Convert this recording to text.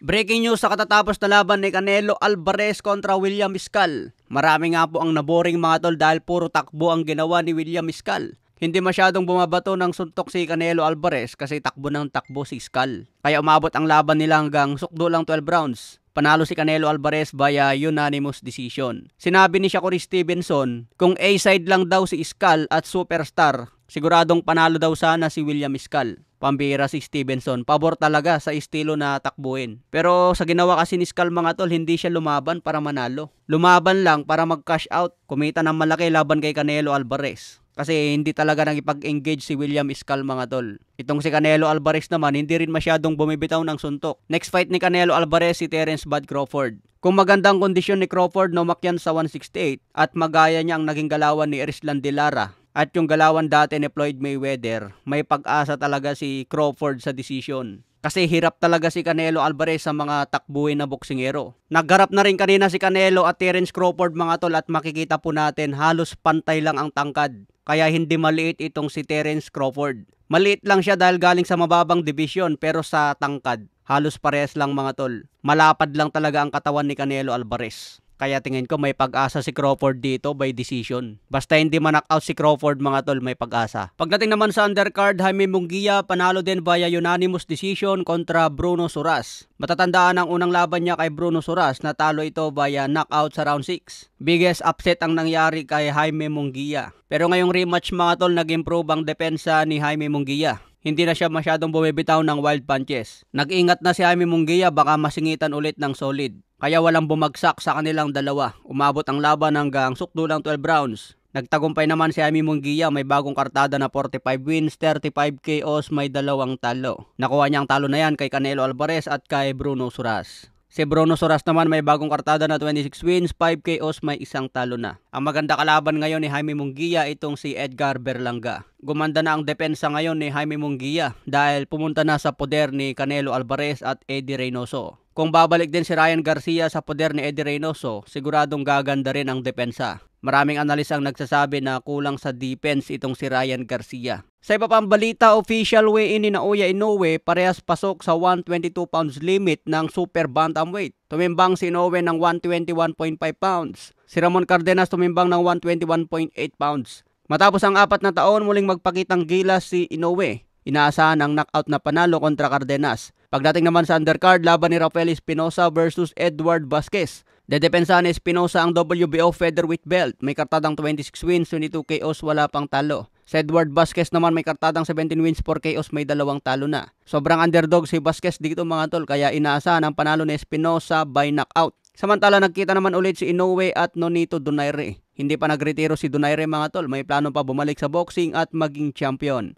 Breaking news sa katatapos na laban ni Canelo Alvarez kontra William Iscal. Marami nga po ang naboring mga tol dahil puro takbo ang ginawa ni William Iscal. Hindi masyadong bumabato ng suntok si Canelo Alvarez kasi takbo ng takbo si Iscal. Kaya umabot ang laban nila hanggang sukdo lang 12 rounds. Panalo si Canelo Alvarez via unanimous decision. Sinabi ni Shakur Stevenson, kung A-side lang daw si Iscal at superstar, siguradong panalo daw sana si William Iscal. Pambira si Stevenson, pabor talaga sa estilo na takbuhin. Pero sa ginawa kasi ni Iscal mga tol, hindi siya lumaban para manalo. Lumaban lang para mag-cash out, kumita ng malaki laban kay Canelo Alvarez. Kasi hindi talaga nagipag-engage si William Iscal mga tol. Itong si Canelo Alvarez naman, hindi rin masyadong bumibitaw ng suntok. Next fight ni Canelo Alvarez si Terence Bud Crawford. Kung magandang kondisyon ni Crawford, umakyat sa 168 at magaya niya ang naging galawan ni Erislan de Lara at yung galawan dati ni Floyd Mayweather, may pag-asa talaga si Crawford sa decision. Kasi hirap talaga si Canelo Alvarez sa mga takbuhin na boksingero. Nagharap na rin kanina si Canelo at Terence Crawford mga tol at makikita po natin halos pantay lang ang tangkad. Kaya hindi maliit itong si Terence Crawford. Maliit lang siya dahil galing sa mababang division pero sa tangkad, halos parehas lang mga tol. Malapad lang talaga ang katawan ni Canelo Alvarez. Kaya tingin ko may pag-asa si Crawford dito by decision. Basta hindi man-knockout si Crawford mga tol, may pag-asa. Pagdating naman sa undercard, Jaime Munguia panalo din via unanimous decision kontra Bruno Soras. Matatandaan ang unang laban niya kay Bruno Soras, natalo ito via knockout sa round 6. Biggest upset ang nangyari kay Jaime Munguia. Pero ngayong rematch mga tol, nag-improve ang depensa ni Jaime Munguia. Hindi na siya masyadong bumibitaw ng wild punches. Nag-ingat na si Jaime Munguia baka masingitan ulit ng solid. Kaya walang bumagsak sa kanilang dalawa. Umabot ang laban hanggang sukdo lang 12 rounds. Nagtagumpay naman si Jaime Munguia, may bagong kartada na 45 wins, 35 KOs, may 2 talo. Nakuha niya ang talo na yan kay Canelo Alvarez at kay Bruno Soras. Si Bruno Soras naman may bagong kartada na 26 wins, 5 KOs, may 1 talo na. Ang maganda kalaban ngayon ni Jaime Munguia itong si Edgar Berlanga. Gumanda na ang depensa ngayon ni Jaime Munguia dahil pumunta na sa poder ni Canelo Alvarez at Eddie Reynoso. Kung babalik din si Ryan Garcia sa poder ni Eddie Reynoso, siguradong gaganda rin ang depensa. Maraming analis ang nagsasabi na kulang sa defense itong si Ryan Garcia. Sa iba pang balita, official weigh-in ni Naoya Inoue parehas pasok sa 122 pounds limit ng super bantamweight. Tumimbang si Inoue ng 121.5 pounds. Si Ramon Cardenas tumimbang ng 121.8 pounds. Matapos ang 4 na taon, muling magpakitang gilas si Inoue. Inaasahan ang knockout na panalo kontra Cardenas. Pagdating naman sa undercard, laban ni Rafael Espinosa versus Edward Vasquez. Dedepensahan ni Espinosa ang WBO featherweight belt. May kartadang 26 wins, 22 KOs, wala pang talo. Sa Edward Vasquez naman may kartadang 17 wins, 4 KOs, may 2 talo na. Sobrang underdog si Vasquez dito mga tol, kaya inaasahan ang panalo ni Espinosa by knockout. Samantala nagkita naman ulit si Inoue at Nonito Donaire. Hindi pa nagretiro si Donaire mga tol, may plano pa bumalik sa boxing at maging champion.